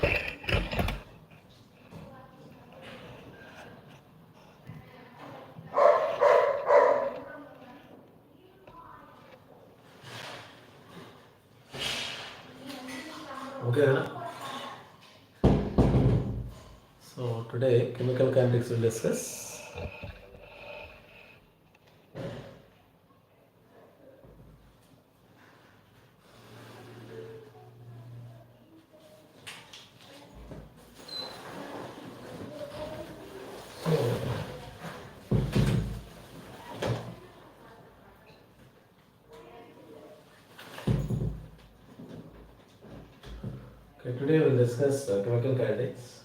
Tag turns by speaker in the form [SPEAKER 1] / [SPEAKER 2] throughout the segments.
[SPEAKER 1] Okay. So today chemical kinetics will discuss. Okay, today we will discuss chemical kinetics.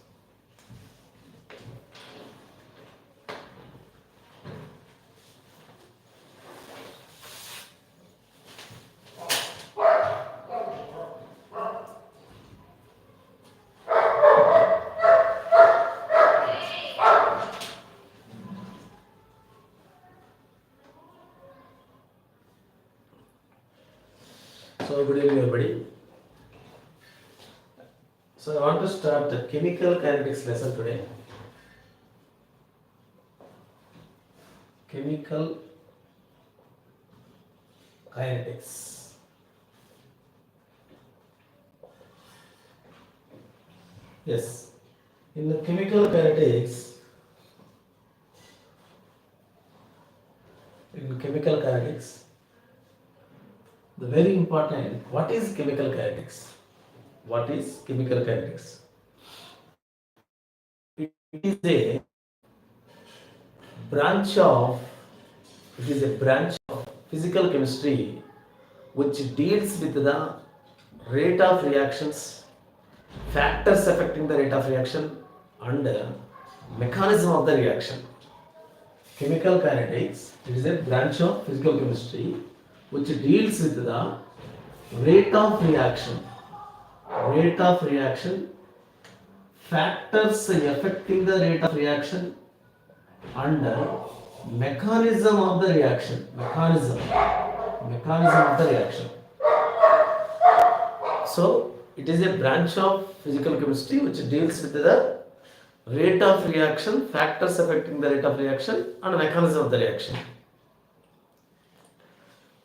[SPEAKER 1] So good evening everybody. So I want to start the chemical kinetics lesson today. Chemical kinetics. Yes. In the chemical kinetics, the very important, what is chemical kinetics? What is chemical kinetics? It is a branch of physical chemistry which deals with the rate of reactions, factors affecting the rate of reaction, and mechanism of the reaction. Chemical kinetics, it is a branch of physical chemistry which deals with the rate of reaction, factors affecting the rate of reaction, and mechanism of the reaction. So it is a branch of physical chemistry which deals with the rate of reaction, factors affecting the rate of reaction, and mechanism of the reaction.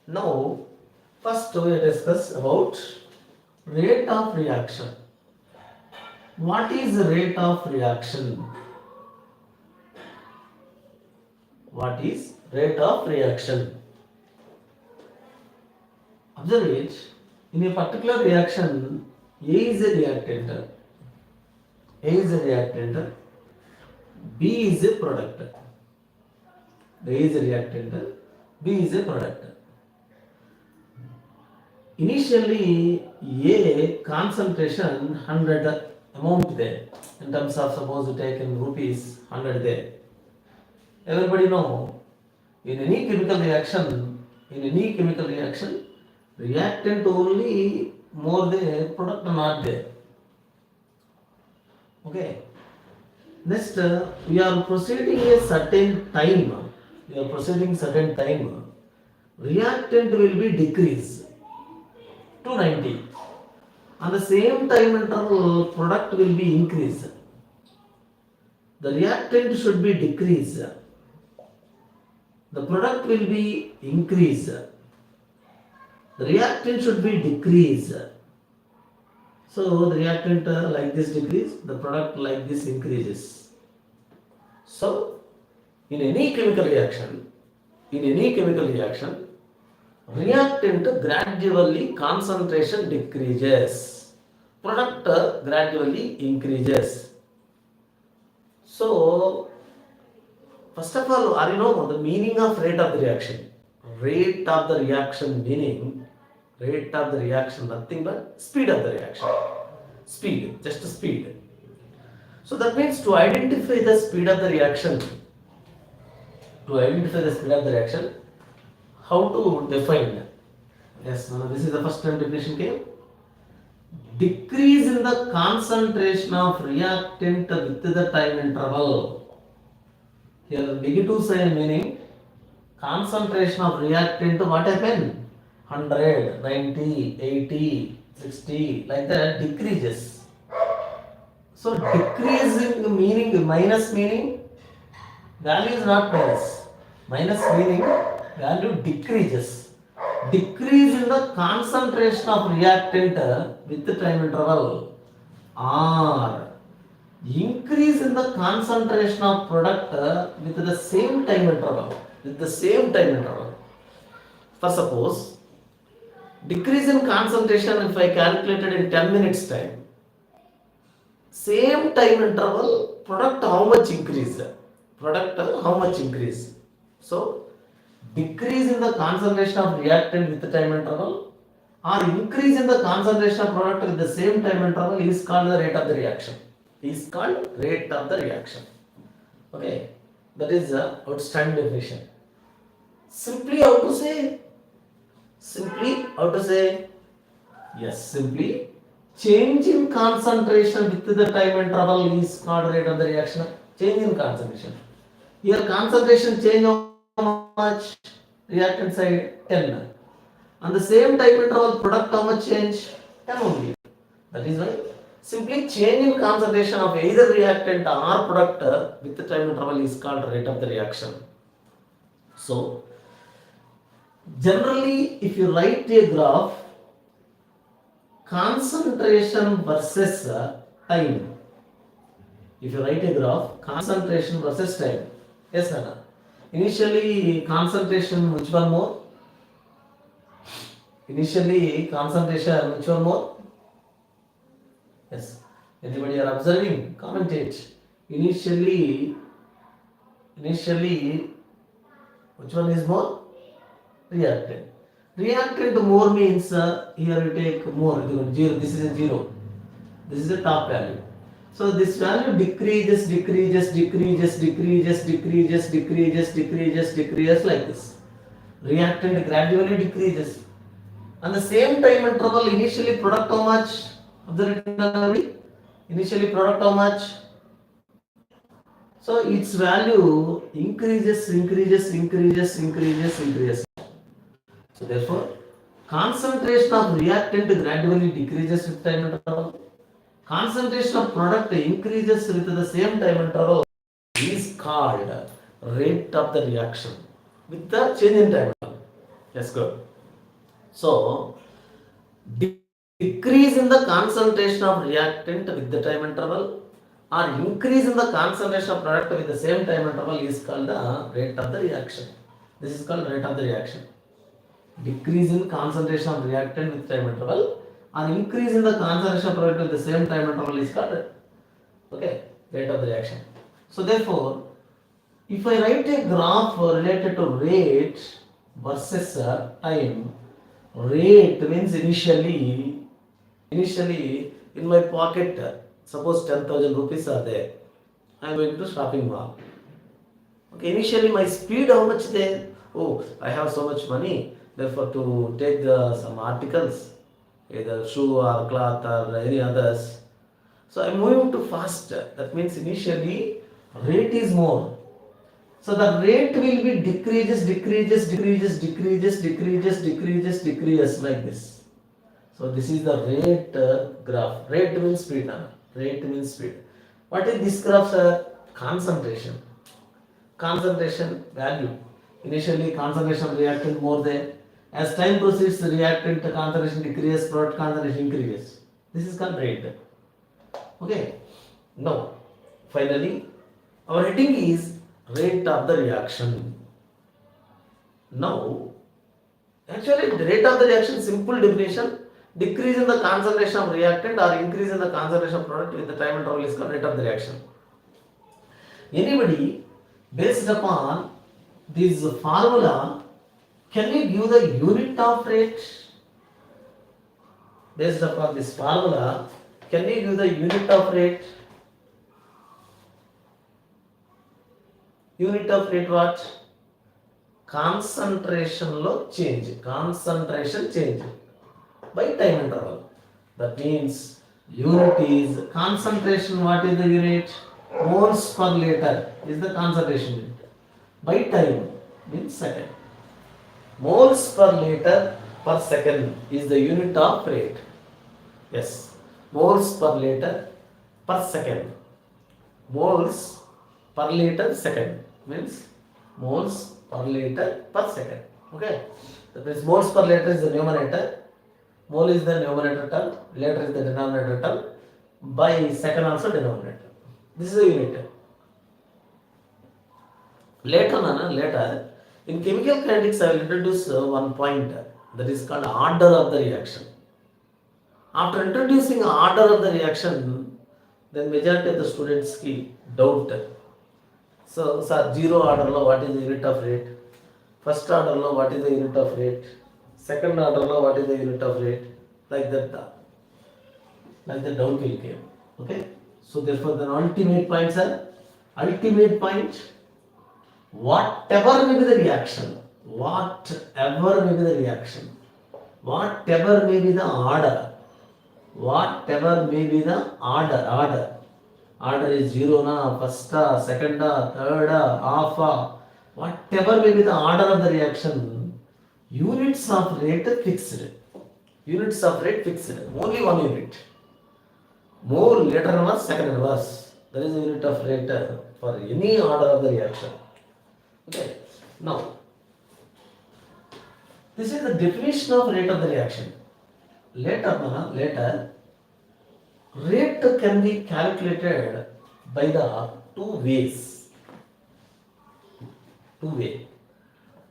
[SPEAKER 1] Now, first we will discuss about rate of reaction. What is rate of reaction? What is rate of reaction? Observe it. In a particular reaction, A is a reactant, B is a product. A is a reactant, B is a product. Initially, A concentration 100 amount there. In terms of suppose you take in rupees 100 there. Everybody know in any chemical reaction, reactant only more there, product not there. Okay. Next, we are proceeding a certain time. Reactant will be decreased to 90. On the same time interval, product will be increased. The reactant should be decreased. The product will be increased. The reactant should be decreased. So the reactant like this decrease, the product like this increases. So in any chemical reaction, reactant gradually concentration decreases, product gradually increases. So first of all, are you know the meaning of rate of the reaction? Rate of the reaction meaning, nothing but speed of the reaction. Just speed. So that means to identify the speed of the reaction, how to define? Yes, this is the first time definition came. Decrease in the concentration of reactant with the time interval. Here the negative sign meaning concentration of reactant what happened? 100, 90, 80, 60 like that decreases. So decreasing meaning, minus meaning value is not minus. Minus meaning value decreases. Decrease in the concentration of reactant with the time interval, or increase in the concentration of product with the same time interval. With the same time interval. For suppose, decrease in concentration if I calculated in 10 minutes time, same time interval, product how much increase? Product how much increase? So, decrease in the concentration of reactant with the time interval or increase in the concentration of product with the same time interval is called the rate of the reaction. Is called rate of the reaction. Okay, that is the outstanding definition. Simply how to say? Simply how to say? Yes, simply change in concentration with the time interval is called rate of the reaction. Change in concentration. Here concentration change how much? Reactant side 10. On the same time interval product how much change? 10 only. That is why simply change in concentration of either reactant or product with the time interval is called rate of the reaction. So generally if you write a graph concentration versus time, if you write a graph concentration versus time, yes Nana, initially concentration which one more? Initially concentration which one more? Yes, anybody are observing? Commentate. Initially which one is more? Reactant. Reactant more means here we take more, zero, this is a 0, this is the top value. So this value decreases like this. Reactant gradually decreases. And the same time interval initially product how much? Observe, initially product how much? So its value increases. So therefore, concentration of reactant gradually decreases with time interval. Concentration of product increases with the same time interval is called rate of the reaction with the change in time interval. Yes, good. So, decrease in the concentration of reactant with the time interval or increase in the concentration of product with the same time interval is called the rate of the reaction. This is called rate of the reaction. Decrease in concentration of reactant with time interval or increase in the concentration of product with the same time interval is called rate of the reaction. So therefore, if I write a graph related to rate versus time, rate means initially in my pocket, suppose 10,000 rupees are there, I am going to shopping mall. Okay, initially my speed how much there? Oh, I have so much money, therefore to take some articles, either shoe or cloth or any others. So I am moving too fast. That means initially rate is more. So the rate will be decreases like this. So this is the rate graph. Rate means speed now. Rate means speed. What is this graph, sir? Concentration. Concentration value. Initially concentration of reactant more than. As time proceeds, the reactant concentration decreases, product concentration increases. This is called rate. Okay. Now, finally, our heading is rate of the reaction. Now, actually, the rate of the reaction, simple definition, decrease in the concentration of reactant or increase in the concentration of product with the time interval is called rate of the reaction. Anybody, based upon this formula, can you give the unit of rate? Based upon this formula, can you give the unit of rate? Unit of rate what? Concentration lo change. Concentration change by time interval. That means unit is concentration. What is the unit? Moles per liter is the concentration unit. By time means second. Moles per liter per second is the unit of rate. Yes, moles per liter per second. Moles per liter second means moles per liter per second. Okay, that means moles per liter is the numerator, mole is the numerator term, liter is the denominator term, by second also denominator. This is the unit. Later in chemical kinetics I will introduce one point that is called order of the reaction. After introducing order of the reaction, then majority of the students ki doubt. So, sir, zero order lo what is the unit of rate? First order lo what is the unit of rate? Second order lo what is the unit of rate? Like that doubt will come. Okay. So therefore, the ultimate points are ultimate point. Whatever may be the reaction, whatever may be the reaction, whatever may be the order, whatever may be the order is zero na, first, second, third, half, whatever may be the order of the reaction, units of rate fixed. Units of rate fixed. Only one unit. Mole, later inverse, second inverse. That is the unit of rate for any order of the reaction. Okay. Now, this is the definition of rate of the reaction. Later, rate can be calculated by the two ways.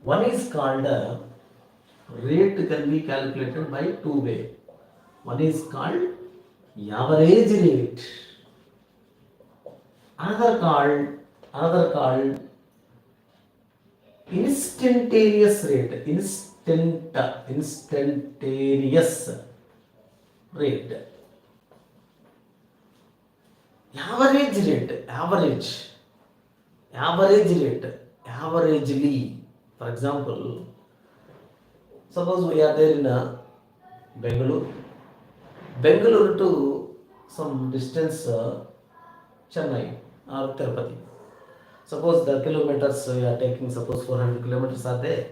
[SPEAKER 1] One is called rate can be calculated by two ways. One is called average rate. Another called instantaneous rate. Instantaneous rate. Averagely. For example, suppose we are there in Bengaluru to some distance, Chennai or Tirupati. Suppose the kilometers we are taking, suppose 400 kilometers are there.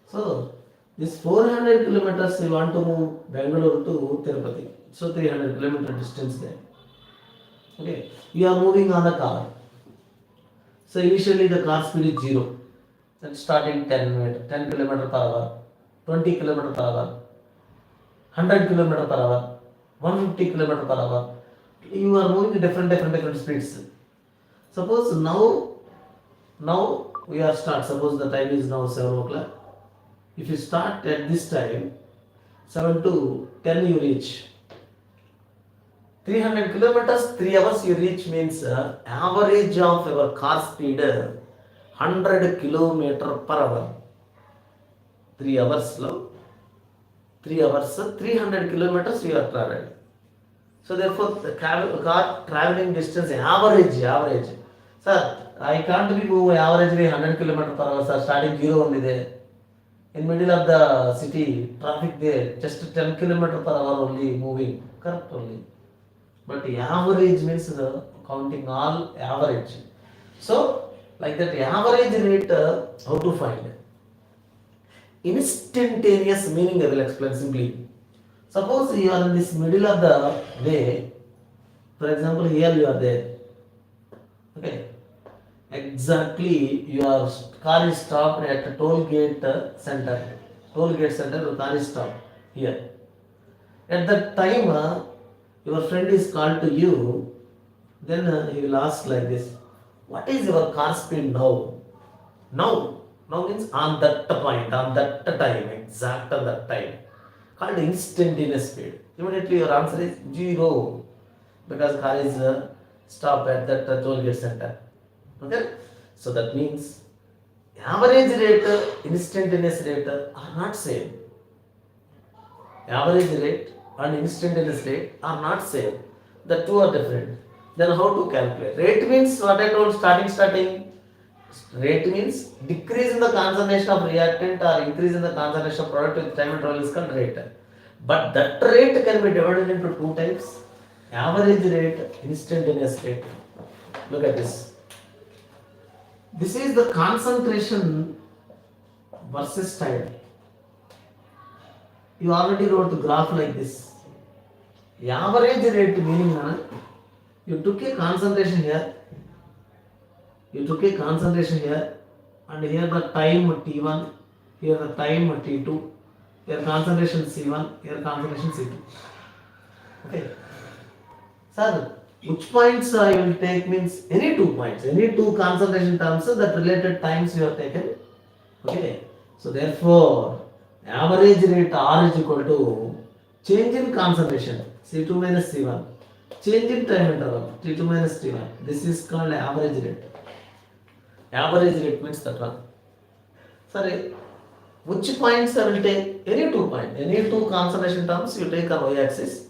[SPEAKER 1] So, this 400 kilometers we want to move Bengaluru to Tirupati. So, 300 kilometer distance there. Okay, we are moving on the car. So, initially the car speed is 0. Then starting 10 km per hour, 20 km per hour, 100 km per hour, 150 km per hour. You are moving different speeds. Suppose now we are start. Suppose the time is now 7 o'clock. If you start at this time, 7 to 10 you reach. 300 kilometers, 3 hours you reach means average of your car speed 100 kilometer per hour. 3 hours, 300 kilometers you are traveling. So therefore, the car traveling distance average. Sir, I can't be move averagely 100 km per hour. Sir, starting 0 only there. In middle of the city, traffic there, just 10 km per hour only moving. Correct only. But average means counting all average. So, like that average rate, how to find? Instantaneous meaning I will explain simply. Suppose you are in this middle of the way. For example, here you are there. Okay. Exactly, your car is stopped at a toll gate center. The car is stopped here. At that time, your friend is called to you. Then he will ask like this: what is your car speed now? Now means on that point, on that time, exact on that time. Called instantaneous speed. Immediately your answer is 0 because car is stopped at that toll gate center. Okay, so that means average rate, instantaneous rate are not same. Average rate and instantaneous rate are not same. The two are different. Then how to calculate? Rate means what I told starting. Rate means decrease in the concentration of reactant or increase in the concentration of product with time interval is called rate. But that rate can be divided into two types: average rate, instantaneous rate. Look at this. This is the concentration versus time. You already wrote the graph like this. Average rate meaning You took a concentration here, you took a concentration here, and here the time T1, here the time T2, here concentration C1, here concentration C2. Okay. Sir, which points I will take means any 2 points, any two concentration terms that related times you have taken. Okay. So therefore, average rate R is equal to change in concentration C2 minus C1, change in time interval T2 minus T1. This is called average rate. Average rate means that one. Sorry, which points I will take? Any 2 points, any two concentration terms you take on y-axis.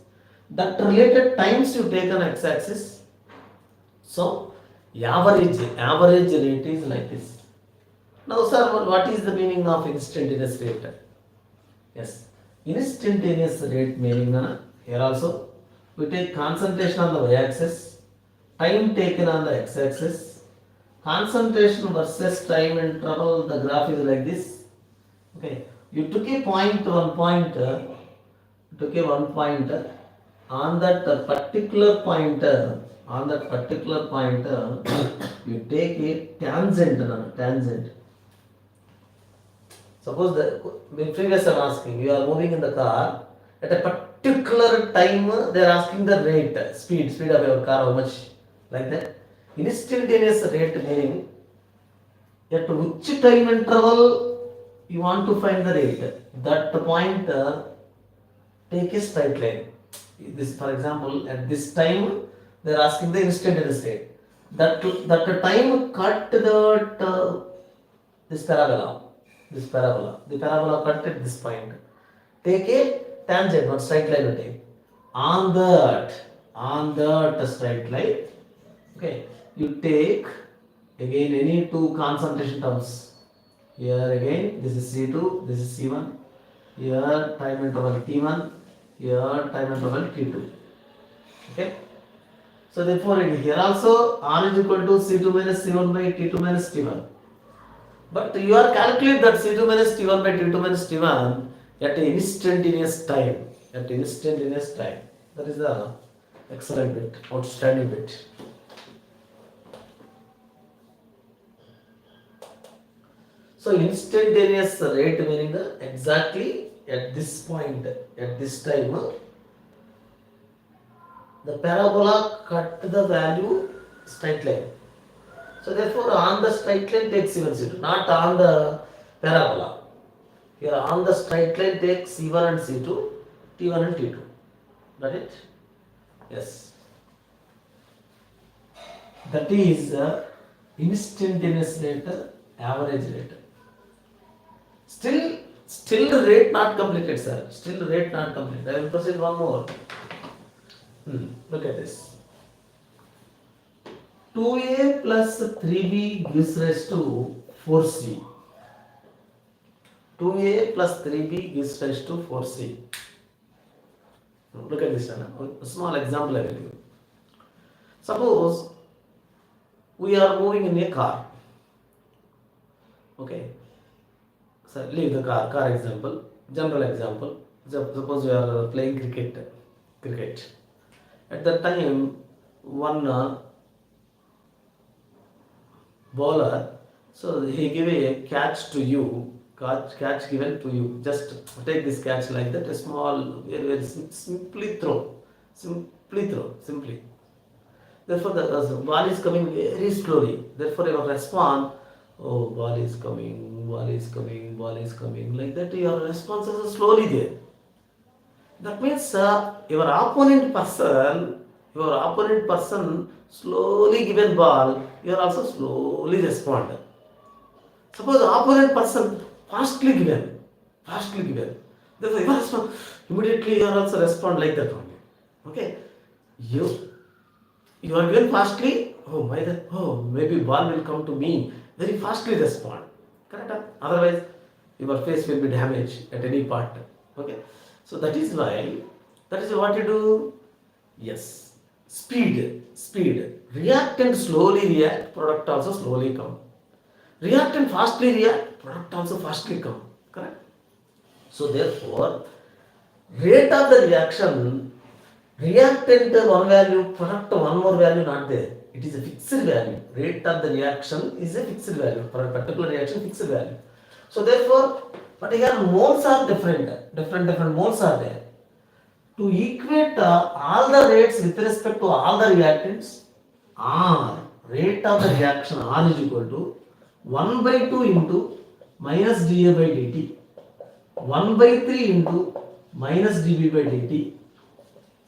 [SPEAKER 1] That related times you take on x-axis. So average rate is like this. Now, sir, what is the meaning of instantaneous rate? Yes, instantaneous rate meaning here also we take concentration on the y-axis, time taken on the x-axis, concentration versus time interval. The graph is like this. Okay, you took a point, one point, on that particular pointer, you take a tangent. Suppose the previous I'm asking, you are moving in the car at a particular time. They are asking the rate, speed of your car, how much, like that. Instantaneous rate meaning at which time interval you want to find the rate. That point take a straight line. This, for example, at this time they are asking the instantaneous rate. That time cut this parabola. The parabola cut at this point. Take a tangent, not straight line. Take on that straight line. Okay, you take again any two concentration terms. Here again, this is C2, this is C1. Here time interval T1. Here time interval T2. Okay. So therefore here also R is equal to C2 minus C1 by T2 minus T1. But you are calculating that C2 minus T1 by T2 minus T1 at instantaneous time. That is the excellent bit, outstanding bit. So instantaneous rate meaning exactly at this point, at this time, the parabola cut the value straight line. So therefore on the straight line take C1, C2, not on the parabola. Here on the straight line take C1 and C2, T1 and T2. Got it? Yes. That is instantaneous rate, average rate. Still rate not completed, sir. Still rate not completed. I will proceed one more. Look at this. 2a plus 3b gives rise to 4c. 2a plus 3b gives rise to 4c. Look at this one. A small example I will give. Suppose we are moving in a car. Okay. So leave the car example. General example. Suppose we are playing cricket. At that time, one bowler, so he gave a catch to you. Catch given to you. Just take this catch like that. A small, very simply throw. Simply. Therefore, the ball is coming very slowly. Therefore, your response, oh, ball is coming, like that. Your responses are slowly there. That means your opponent person slowly given ball, you are also slowly respond. Suppose opponent person fastly given. Therefore, you respond immediately. You are also respond like that only. Okay, you are given fastly. Maybe ball will come to me. Very fastly respond. Correct? Otherwise, your face will be damaged at any part. Okay. So that is what you do. Yes. Speed. Reactant slowly react, product also slowly come. Reactant fastly react, product also fastly come. Correct? So therefore, rate of the reaction Reactant one value, product one more value not there. It is a fixed value. Rate of the reaction is a fixed value for a particular reaction, fixed value. So therefore, but here moles are different moles are there. To equate all the rates with respect to all the reactants, R, rate of the reaction R is equal to 1 by 2 into minus dA by dt, 1 by 3 into minus dB by dt.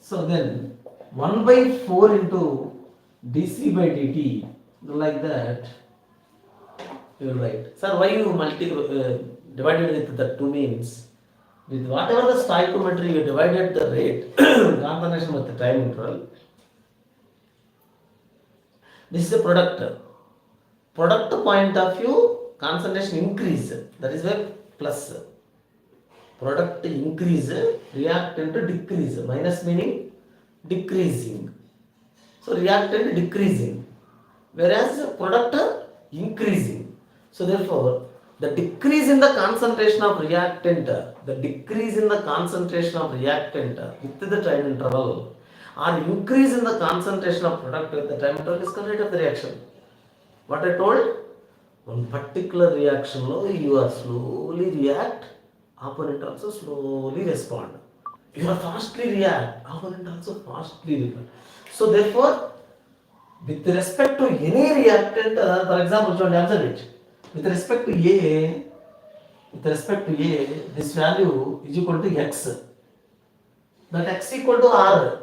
[SPEAKER 1] So then 1 by 4 into dC by dt, like that you will write. Sir, why you divided with the 2 means? With whatever the stoichiometry you divided the rate, concentration with the time interval. This is the product. Product point of view, concentration increase. That is why plus. Product increase, reactant decrease. Minus meaning decreasing. So reactant decreasing, whereas product increasing. So therefore, the decrease in the concentration of reactant, with the time interval, or increase in the concentration of product with the time interval is called rate of the reaction. What I told? One particular reaction you are slowly react, opponent also slowly respond. You are fastly react, opponent also fastly respond. So therefore, with respect to any reactant, for example, observe it. With respect to A, this value is equal to X. That X equal to R.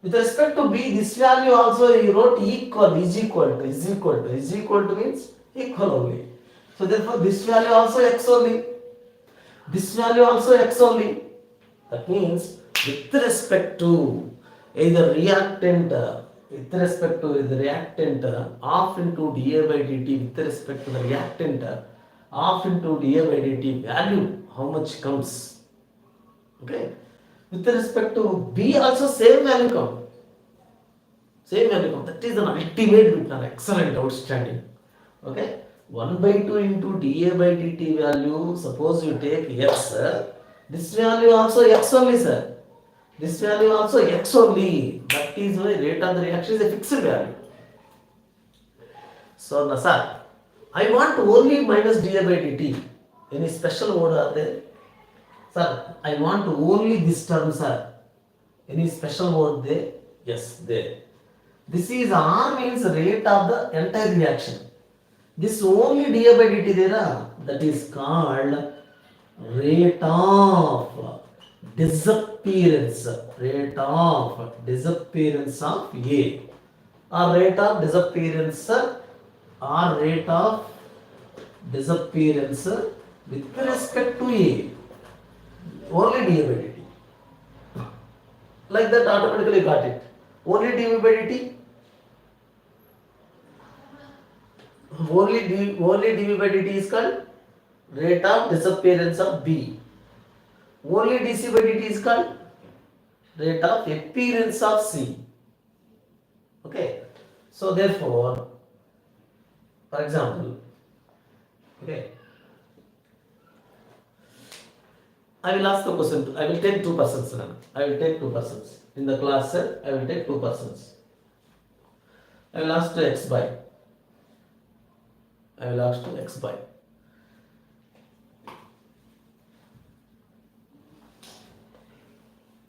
[SPEAKER 1] With respect to B, this value also you wrote equal, is equal to means equal only. So therefore this value also X only. This value also X only. That means with respect to either reactant, half into dA by dt, with respect to the reactant, half into dA by dt value, how much comes? Okay. With respect to B also same value come. That is an ultimate bit, excellent, outstanding. Okay. 1 by 2 into dA by dt value, suppose you take X, this value also X only, sir. This value also X only. That is why rate of the reaction is a fixed value. So, sir, I want only minus dA by dt. Any special word are there? Sir, I want only this term, sir. Any special word there? Yes, there. This is R means rate of the entire reaction. This only dA by dt there, that is called rate of disappearance of A, or rate of disappearance with respect to A, only dA by dt. Like that automatically got it. Only dB by dt. Only dB by dt is called rate of disappearance of B. Only dC by dt is called rate of appearance of C. Okay. So therefore, for example, okay, I will ask the question. I will take 2 persons now. In the class, I will take 2 persons. I will ask to X by.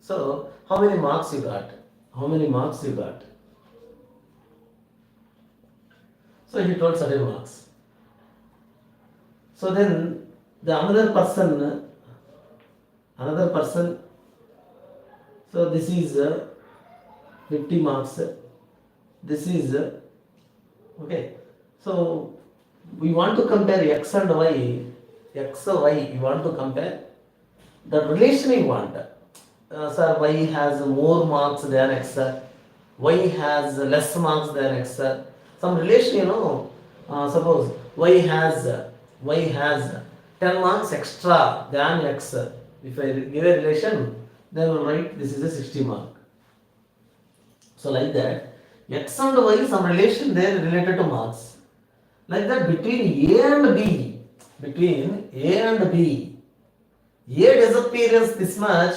[SPEAKER 1] So, how many marks you got? So he told certain marks. So then the another person, so this is 50 marks. This is okay. So we want to compare X and Y. You want to compare the relation you want. Sir, Y has more marks than X. Y has less marks than X. Some relation, suppose Y has 10 marks extra than X. If I give a relation, then I will write this is a 60 mark. So like that, X and Y, some relation there related to marks. Like that, between A and B, A disappearance this much,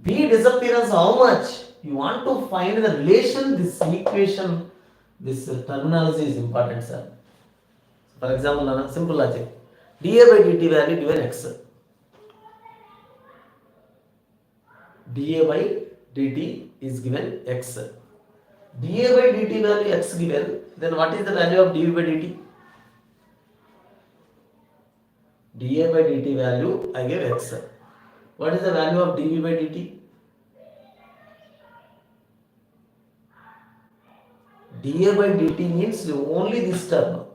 [SPEAKER 1] B disappearance how much? You want to find the relation, this equation, this terminology is important, sir. For example, simple logic. dA by dt value given x. dA by dt is given x. dA by dt value x given, then what is the value of dV by dt? dA by dt value I gave x. What is the value of dV by dt? dA by dt means only this term.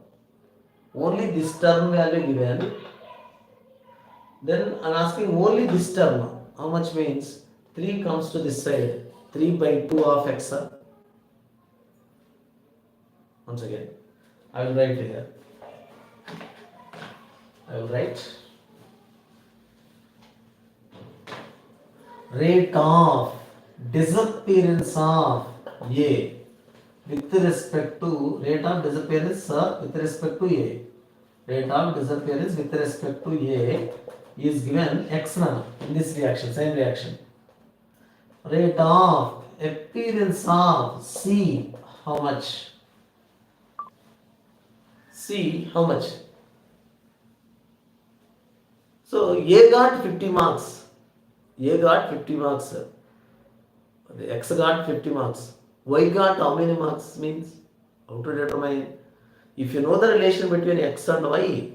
[SPEAKER 1] Only this term value given. Then I am asking only this term. How much means? 3 comes to this side. 3 by 2 of x. Once again, I will write here. I will write rate of disappearance of A with respect to rate of disappearance with respect to A. Rate of disappearance with respect to A is given x now in this reaction, same reaction. Rate of appearance of C, how much? C, how much? So A got 50 marks. A got 50 marks. The X got 50 marks. Y got how many marks means? How to determine? If you know the relation between X and Y,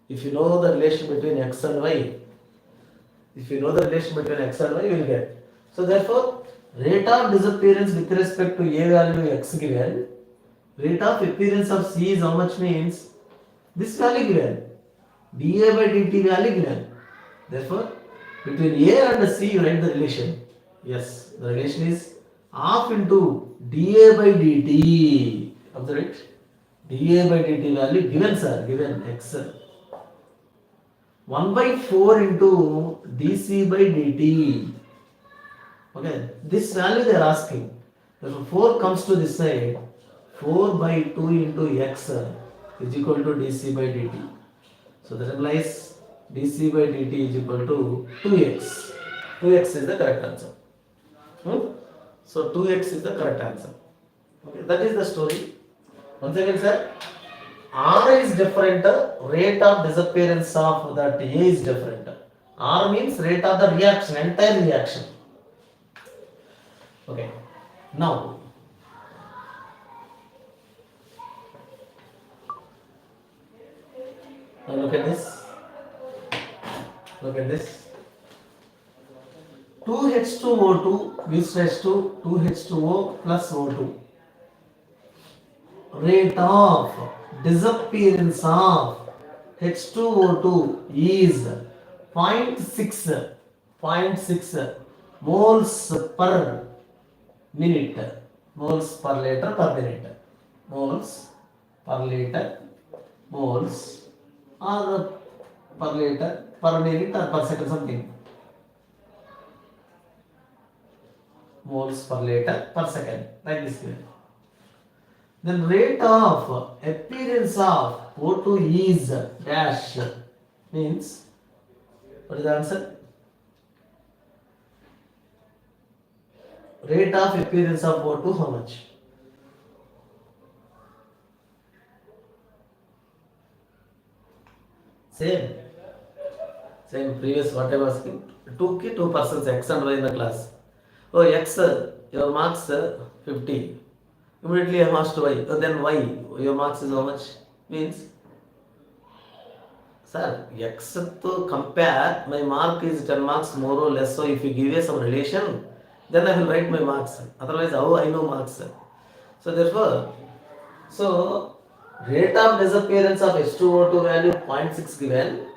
[SPEAKER 1] if you know the relation between X and Y, if you know the relation between X and Y, you will get. So therefore, rate of disappearance with respect to A value X given, rate of appearance of C is how much means? This value given. dA by dt value given. Therefore, between A and C you write the relation. Yes, the relation is half into dA by dt. Observe it. dA by dt value given, sir, given x. 1 by 4 into dC by dt. Okay, this value they are asking. Therefore, 4 comes to this side. 4 by 2 into x is equal to dC by dt. So that implies dC by dt is equal to 2x. 2x is the correct answer. So 2x is the correct answer. Okay, that is the story. Once again, sir, R is different, rate of disappearance of that A is different. R means rate of the reaction, entire reaction. Okay, now look at this. Look at this. 2H2O2 gives rise to 2H2O plus O2. Rate of disappearance of H2O2 is 0.6 moles per minute. Moles per liter per minute. Moles per liter. Moles or per liter per minute or per second, something. Moles per liter per second, like this way. Then rate of appearance of O2 is dash, means what is the answer? Rate of appearance of O2 how much? Same previous what I was asking. Two persons X and Y in the class. Oh, X, your marks 50. Immediately I asked Y. Then Y, your marks is how much? Means, sir, X to compare, my mark is 10 marks more or less. So if you give me some relation, then I will write my marks. Otherwise, how I know marks? So therefore, rate of disappearance of H2O2 value 0.6 given.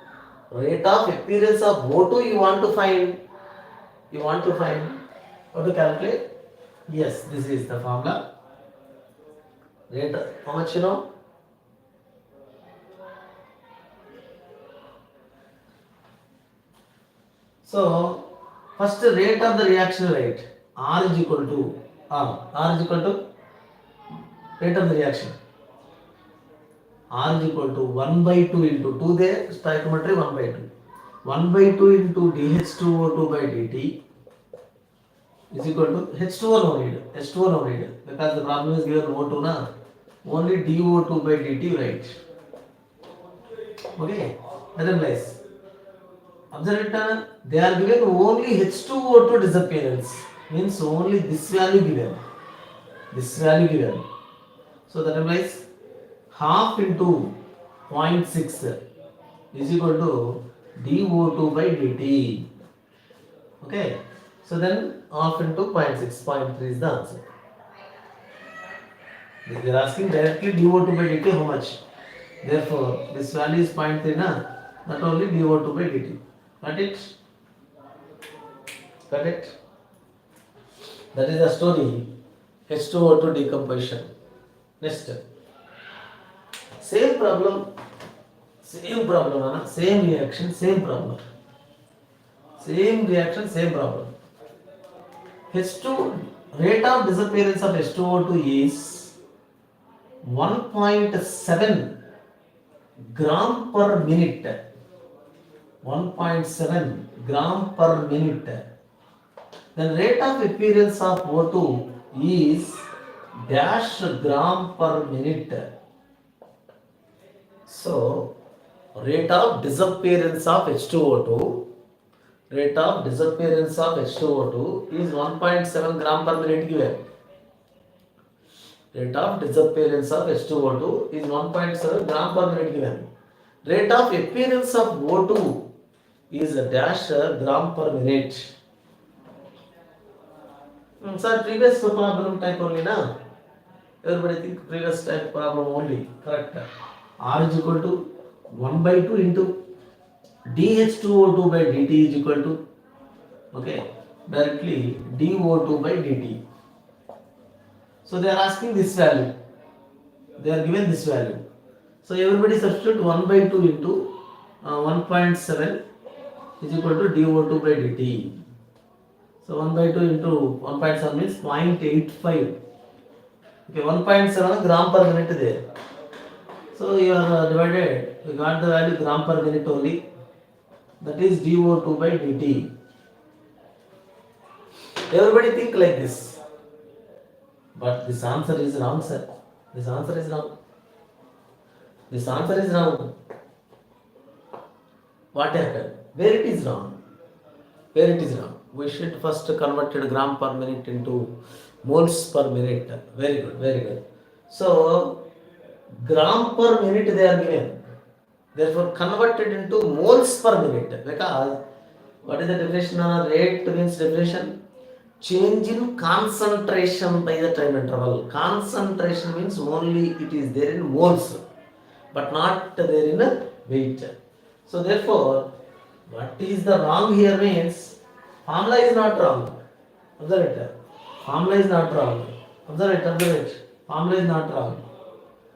[SPEAKER 1] Rate of appearance of O2 you want to find. How to calculate? Yes, this is the formula. Rate, how much you know? So, first rate of the reaction rate. R is equal to R is equal to rate of the reaction. R is equal to 1 by 2 into 2 there, stoichiometry 1 by 2. 1 by 2 into dH2O2 by dt is equal to H2O no need. H2O no need. Because the problem is given O2 na. Only dO2 by dt right. Okay. Otherwise, observe it, they are given only H2O2 disappearance. Means only this value given. This value given. So that implies half into 0.6 is equal to dO2 by dt. Okay. So then half into 0.6, 0.3 is the answer. They are asking directly dO2 by dt how much. Therefore, this value is 0.3 na, not only dO2 by dt. Got it? Got it? That is the story. H2O2 decomposition. Next. Same problem, same reaction, same problem. Same reaction, same problem. H2 rate of disappearance of H2O2 is 1.7 gram per minute. 1.7 gram per minute. Then rate of appearance of O2 is dash gram per minute. So, rate of disappearance of H2O2 is 1.7 gram per minute given. Rate of disappearance of H2O2 is 1.7 gram per minute given. Rate of appearance of O2 is a dash gram per minute. Sir, previous problem type only na? Everybody think previous type problem only. Correct. R is equal to 1 by 2 into dH2O2 by dt is equal to, okay, directly dO2 by dt. So they are asking this value. They are given this value. So everybody substitute 1 by 2 into 1.7 is equal to dO2 by dt. So 1 by 2 into 1.7 means 0.85. Okay, 1.7 gram per minute there. So you are divided, you got the value gram per minute only. That is dO2 by dt. Everybody think like this. But this answer is wrong, sir. This answer is wrong. This answer is wrong. What happened? Where it is wrong? Where it is wrong? We should first convert gram per minute into moles per minute. Very good, very good. So, gram per minute they are given. Therefore, converted into moles per minute. Because, what is the definition of rate means definition? Change in concentration by the time interval. Concentration means only it is there in moles, but not there in a weight. So therefore, what is the wrong here means, formula is not wrong. Observe it. Formula is not wrong. Observe it, observe it. Formula is not wrong.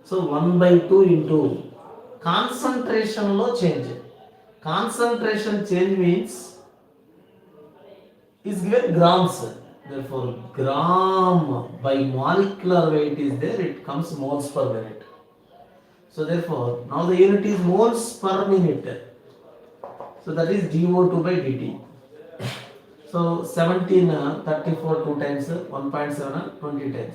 [SPEAKER 1] So 1 by 2 into concentration lo change. Concentration change means is given grams. Therefore, gram by molecular weight is there, it comes moles per minute. So therefore, now the unit is moles per minute. So that is dO2 by dt. So 17, 34 2 times, 1.7, 20 times.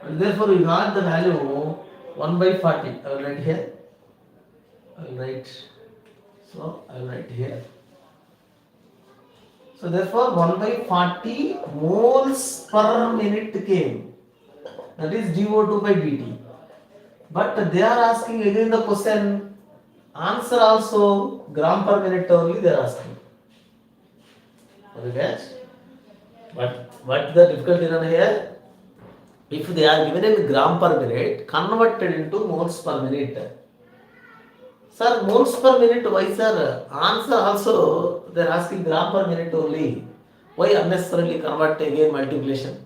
[SPEAKER 1] And therefore, we got the value 1 by 40. I will write here. I will write here. So therefore 1 by 40 moles per minute came. That is dO2 by dt. But they are asking again the question, answer also gram per minute only they are asking. Okay? But what the difficulty is here? If they are given in gram per minute, converted into moles per minute. Sir, moles per minute, why sir? Answer also, they are asking gram per minute only. Why unnecessarily convert again multiplication?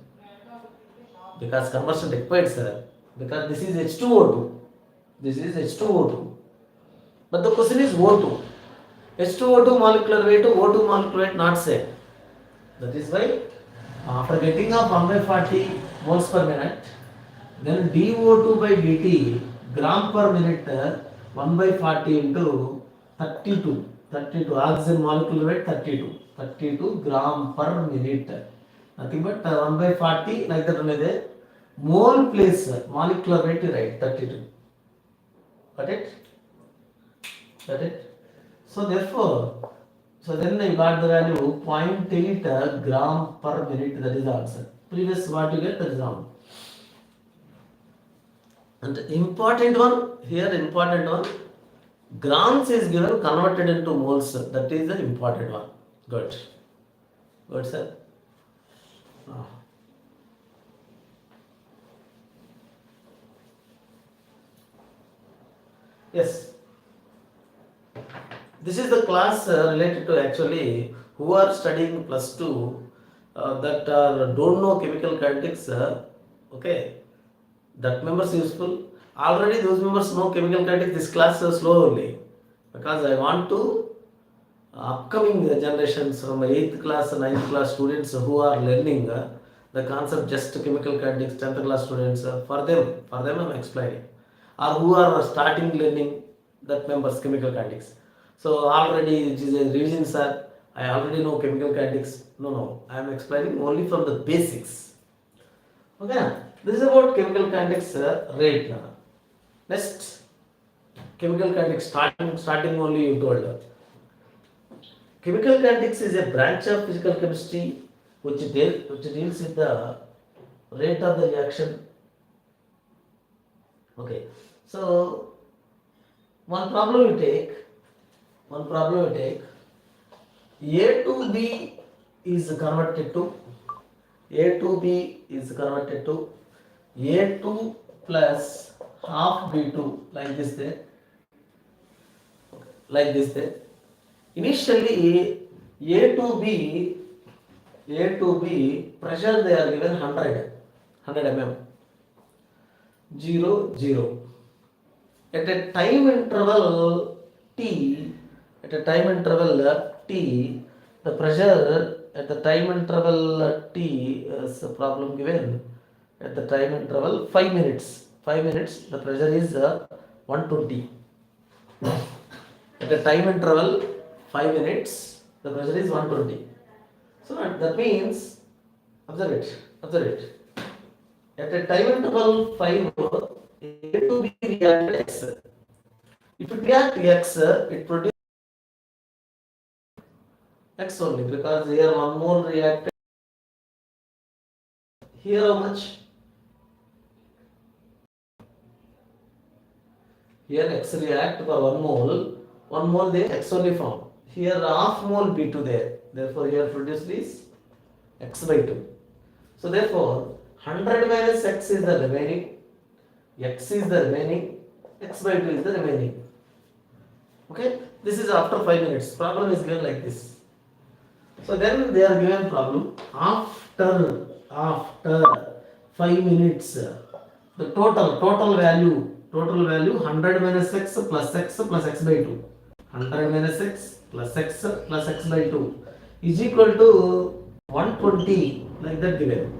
[SPEAKER 1] Because conversion required, sir. Because this is H2O2. This is H2O2. But the question is O2. H2O2 molecular weight, O2 molecular weight not same. That is why after getting of 1 by 40 moles per minute, then dO2 by dt gram per minute 1 by 40 into 32. 32 oxygen molecular weight 32 gram per minute. Nothing but 1 by 40 like that only there. Mole place molecular weight right 32. Got it? Got it? So therefore, so then you got the value 0.8 gram per minute, that is the answer. Previous what you get, that is wrong. And important one, here important one, grams is given converted into moles, that is the important one. Good. Good, sir. Ah. Yes. This is the class related to actually who are studying plus 2 that don't know chemical kinetics. Okay, that members useful. Already those members know chemical kinetics. This class is slow only because I want to upcoming generations from 8th class, 9th class students who are learning the concept just chemical kinetics, 10th class students, for them I'm explaining, or who are starting learning that members chemical kinetics. So already it is a revision, sir. I already know chemical kinetics. No, I am explaining only from the basics. Okay, this is about chemical kinetics rate. Next, chemical kinetics starting only you told. Chemical kinetics is a branch of physical chemistry which deals with the rate of the reaction. Okay, so one problem we take, A to B is converted to A2 plus half B2 like this there. Initially A to B pressure they are given 100 mm 0. At a time interval T, the pressure at the time interval T is a problem given at the time interval 5 minutes. The pressure is 120. At a time interval 5 minutes, the pressure is 120. So that means, observe it. At a time interval 5, A to B reacted X. If it react X, it produces X only, because here 1 mole reacted. Here how much? Here X react for 1 mole they X only form. Here half mole B2 there. Therefore here produce this X by 2. So therefore 100 minus X is the remaining, X is the remaining, X by 2 is the remaining. Okay, this is after 5 minutes. Problem is given like this. So then they are given problem after 5 minutes. The total value 100 minus X plus X by 2. 100 minus X plus X plus X by 2 is equal to 120, like that given.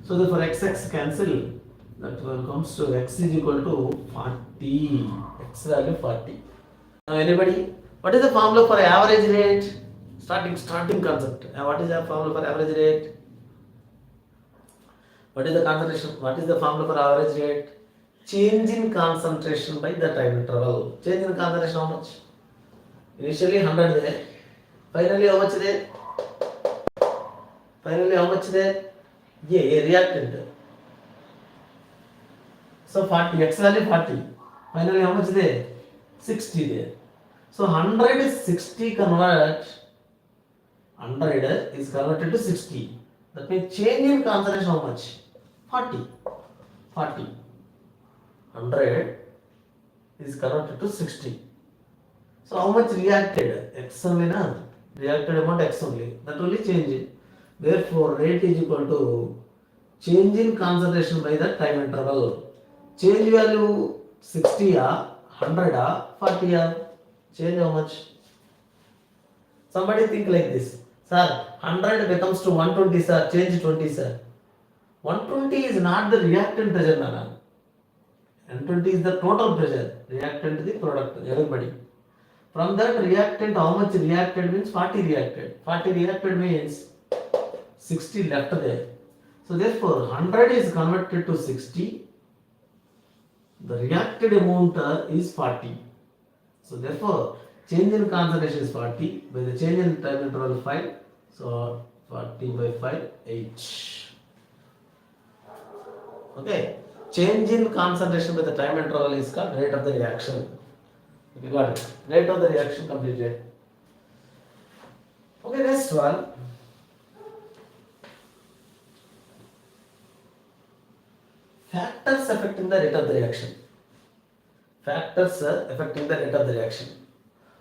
[SPEAKER 1] So therefore X cancel. That comes to X is equal to 40. X value 40. Now anybody, what is the formula for average rate? Starting concept. What is the formula for average rate? What is the concentration? What is the formula for average rate? Change in concentration by the time interval. Change in concentration how much? Initially 100 there. Finally how much there? Yeah, a reactant. So 40, X value 40. Finally how much there? 60 there. So 100 is 60 100 is converted to 60. That means change in concentration how much? 40. 100 is converted to 60. So how much reacted? X only na? Reacted amount X only. That only change it. Therefore rate is equal to change in concentration by the time interval. Change value 60 100 40 change how much? Somebody think like this. Sir, 100 becomes to 120 sir, change 20 sir. 120 is not the reactant pressure, Nana. 120 is the total pressure. Reactant is the product, everybody. From that reactant, how much reacted means 40 reacted. 40 reacted means 60 left there. So therefore 100 is converted to 60. The reacted amount is 40. So therefore change in concentration is 40 by the change in time interval 5. So 40 by 5 H. Okay. Change in concentration by the time interval is called rate of the reaction. You got it. Rate of the reaction completed. Okay, next one. Factors affecting the rate of the reaction. Factors affecting the rate of the reaction.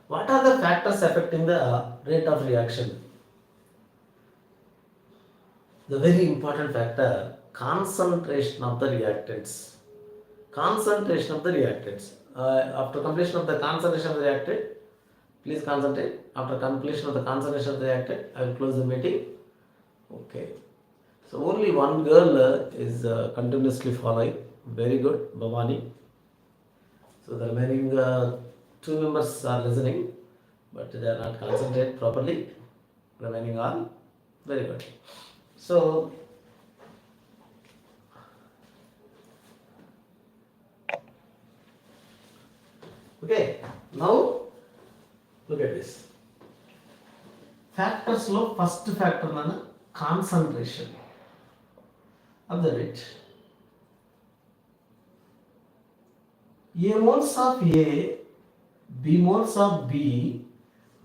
[SPEAKER 1] What are the factors affecting the rate of reaction? The very important factor, concentration of the reactants. Concentration of the reactants. After completion of the concentration of the reactant, please concentrate. After completion of the concentration of the reactant, I will close the meeting. Okay. So only one girl is continuously following. Very good, Bhavani. So the remaining two members are listening, but they are not concentrated properly. Remaining all, very good. So okay, now look at this. Factors lo first factor nana concentration. Observe it. A moles of A, B moles of B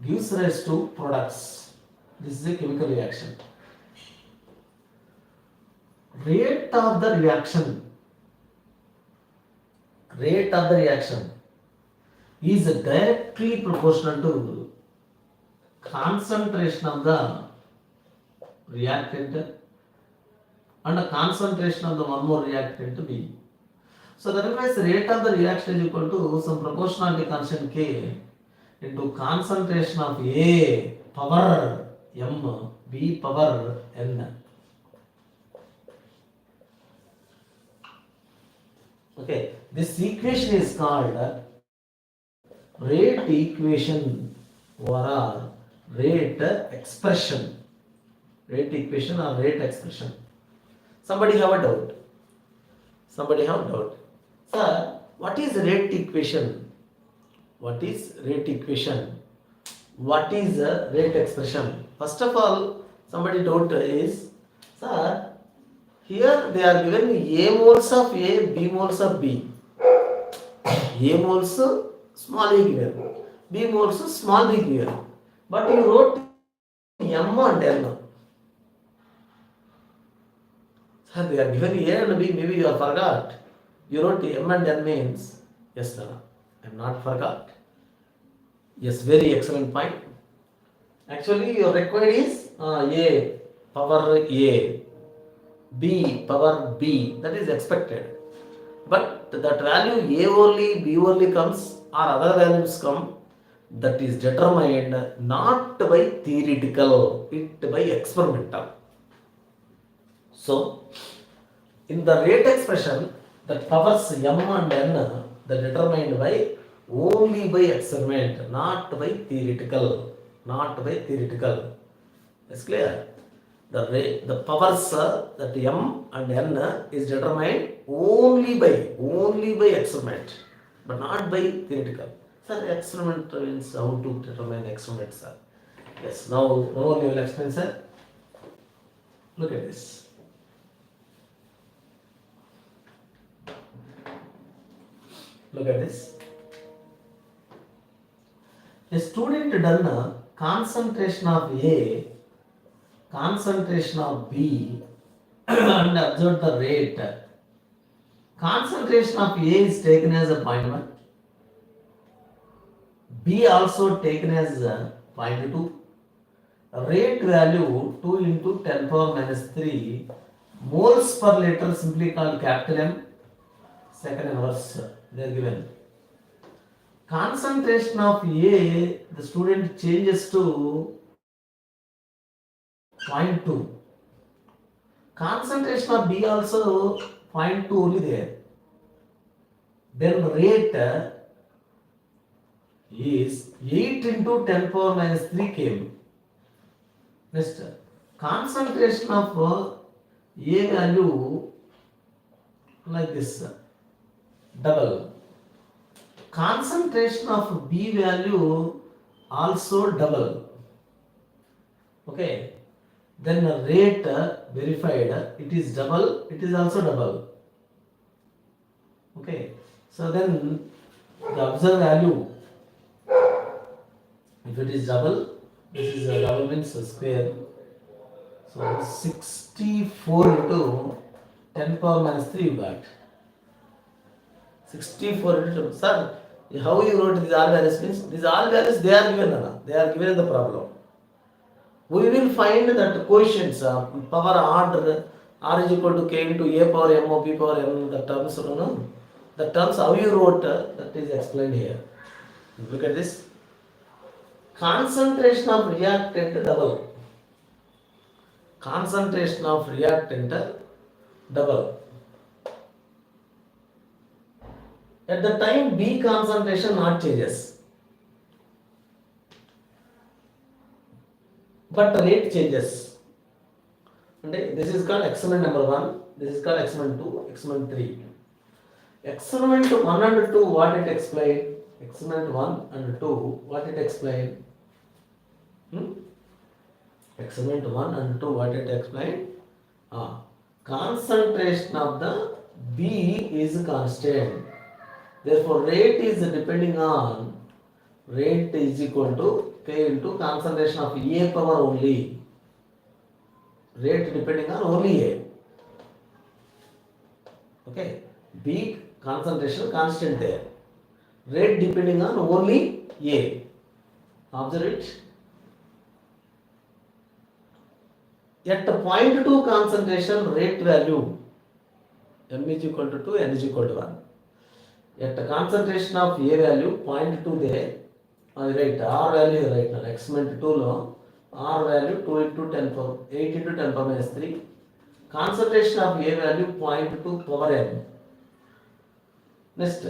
[SPEAKER 1] gives rise to products. This is a chemical reaction. Rate of the reaction is directly proportional to concentration of the reactant and the concentration of the one more reactant B. So that implies the rate of the reaction is equal to some proportionality constant K into concentration of A power M, B power N. Okay, this equation is called rate equation or rate expression. Rate equation or rate expression. Somebody have a doubt? Sir, what is rate equation? What is rate equation? What is rate expression? First of all, somebody doubt is, sir, here they are given A moles of A, B moles of B. A moles small a given, B moles small b given. But you wrote M and N. Sir, they are given A and B, maybe you have forgot. You wrote M and N means, yes sir, I am not forgot. Yes, very excellent point. Actually, your required is A power A, B power B, that is expected. But that value A only, B only comes or other values come, that is determined not by theoretical, it by experimental. So, in the rate expression, the powers M and N, that determined by only by experiment, not by theoretical. It's clear? The powers that M and N is determined only by experiment, but not by theoretical. Sir, experiment means how to determine experiment, sir? Yes, now only will explain, sir. Look at this. Look at this. A student done a concentration of A, concentration of B and observe the rate. Concentration of A is taken as a 0.1. B also taken as 0.2. Rate value 2 into 10 power minus 3 moles per liter, simply called capital M. Second inverse they are given. Concentration of A, the student changes to 0.2. Concentration of B also 0.2 only there. Then rate is 8 into 10 power minus 3 km. Next, concentration of A value like this, double. Concentration of B value also double. Okay. Then rate verified, it is double, it is also double. Okay. So then the observed value, if it is double, this is a double means a square. So 64 into 10 power minus 3 you got. 64 into, sir, how you wrote these all values means, these all values they are given, they are given in the problem. We will find that quotients, power order, r is equal to k into a power m o p power m, the terms, the terms how you wrote, that is explained here. Look at this. Concentration of reactant double. Concentration of reactant double. At the time B concentration not changes, but the rate changes. Okay, this is called experiment number 1, this is called experiment 2, experiment 3. Experiment 1 and 2, what it explained? Experiment 1 and 2, what it explained? Experiment 1 and 2, what it explained? Concentration of the B is constant. Therefore, rate is depending on, rate is equal to K into concentration of A power only. Rate depending on only A. Okay. B concentration constant there. Rate depending on only A. Observe it. At the 0.2 concentration, rate value m is equal to 2, n is equal to 1. At the concentration of A value 0.2 there, I write R value right now. Experiment 2 lo R value 2 into 10 power 8 into 10 power minus 3. Concentration of A value 0.2 power m. Next,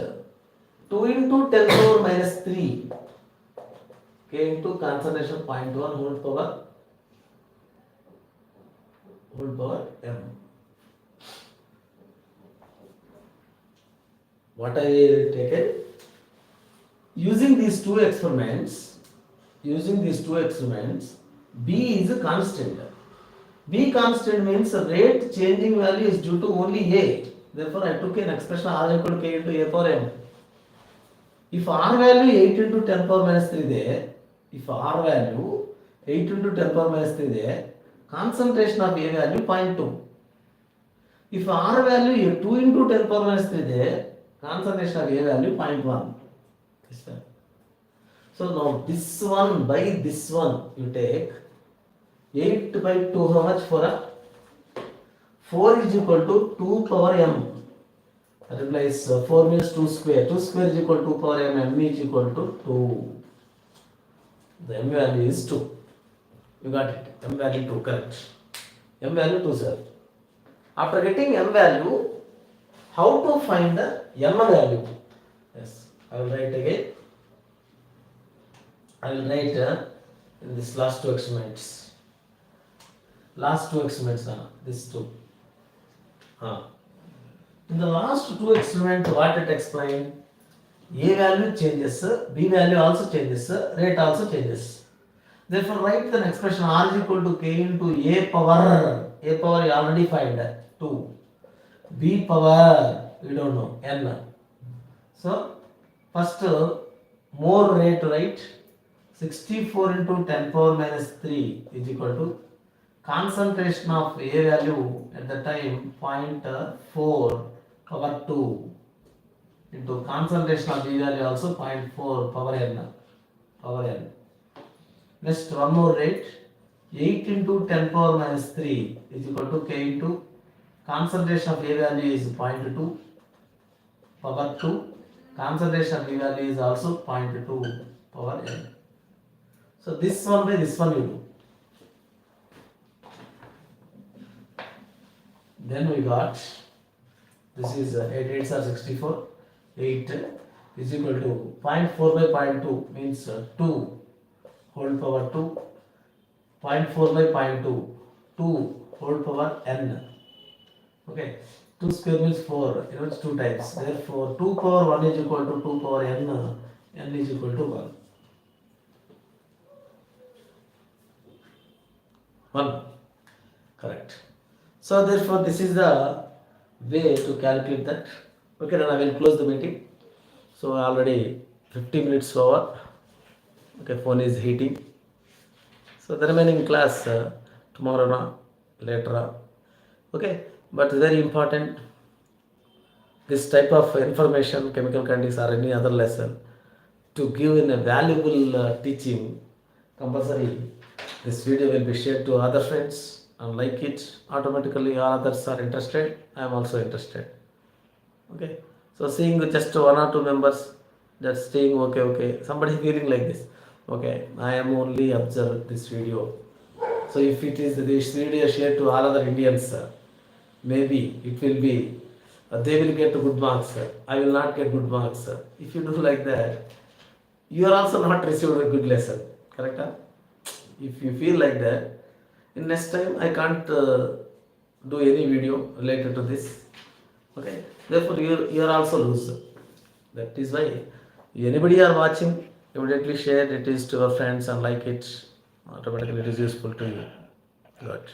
[SPEAKER 1] 2 into 10 power minus 3 K into concentration 0.1 whole power m. What I taken? Using these two experiments, B is a constant. B constant means rate changing value is due to only A. Therefore, I took an expression R equal to K into A power m. If R value 8 into 10 power minus 3 there, concentration of A value 0.2. If R value 2 into 10 power minus 3 there, concentration of A value 0.1. So now this one by this one you take 8 by 2, how much? 4? 4 is equal to 2 power m. That implies 4 means 2 square. 2 square is equal to 2 power m. M is equal to 2. The m value is 2. You got it. M value 2, correct. M value 2, sir. After getting m value, how to find the m value? Yes, I will write again. I will write in this last two experiments. These two. In the last two experiments, what it explained? A value changes, B value also changes, rate also changes. Therefore, write the expression R is equal to K into A power. A power you already find 2. B power we don't know, n. So first more rate, right? 64 into 10 power minus 3 is equal to concentration of A value at the time 0.4 power 2 into concentration of B value also 0.4 power n. Next, one more rate, 8 into 10 power minus 3 is equal to K into concentration of A value is 0.2 power 2. Concentration of B value is also 0.2 power n. So this one by this one you do. Then we got, this is 8 8s are 64, 8 is equal to 0.4 by 0.2 means 2 whole power 2, 0.4 by 0.2, 2 whole power n. Okay, 2 square means 4, it's 2 times. Therefore, 2 power 1 is equal to 2 power n is equal to 1. 1. Correct. So, therefore, this is the way to calculate that. Okay, then I will close the meeting. So, already 50 minutes over. Okay, phone is heating. So, the remaining class tomorrow, later. Okay, but very important, this type of information, chemical candies or any other lesson, to give in a valuable teaching, compulsory, this video will be shared to other friends and like it. Automatically all others are interested. I am also interested. Okay, so seeing just 1 or 2 members, that's staying okay. Somebody feeling like this. Okay, I am only observe this video. So if it is this video shared to all other Indians, maybe it will be they will get good marks. I will not get good marks. If you do like that, you are also not received a good lesson. Correct? Huh? If you feel like that, in next time I can't do any video related to this. Okay. Therefore, you are also loser. That is why anybody are watching, immediately share it is to your friends and like it. Automatically it is useful to you. Good.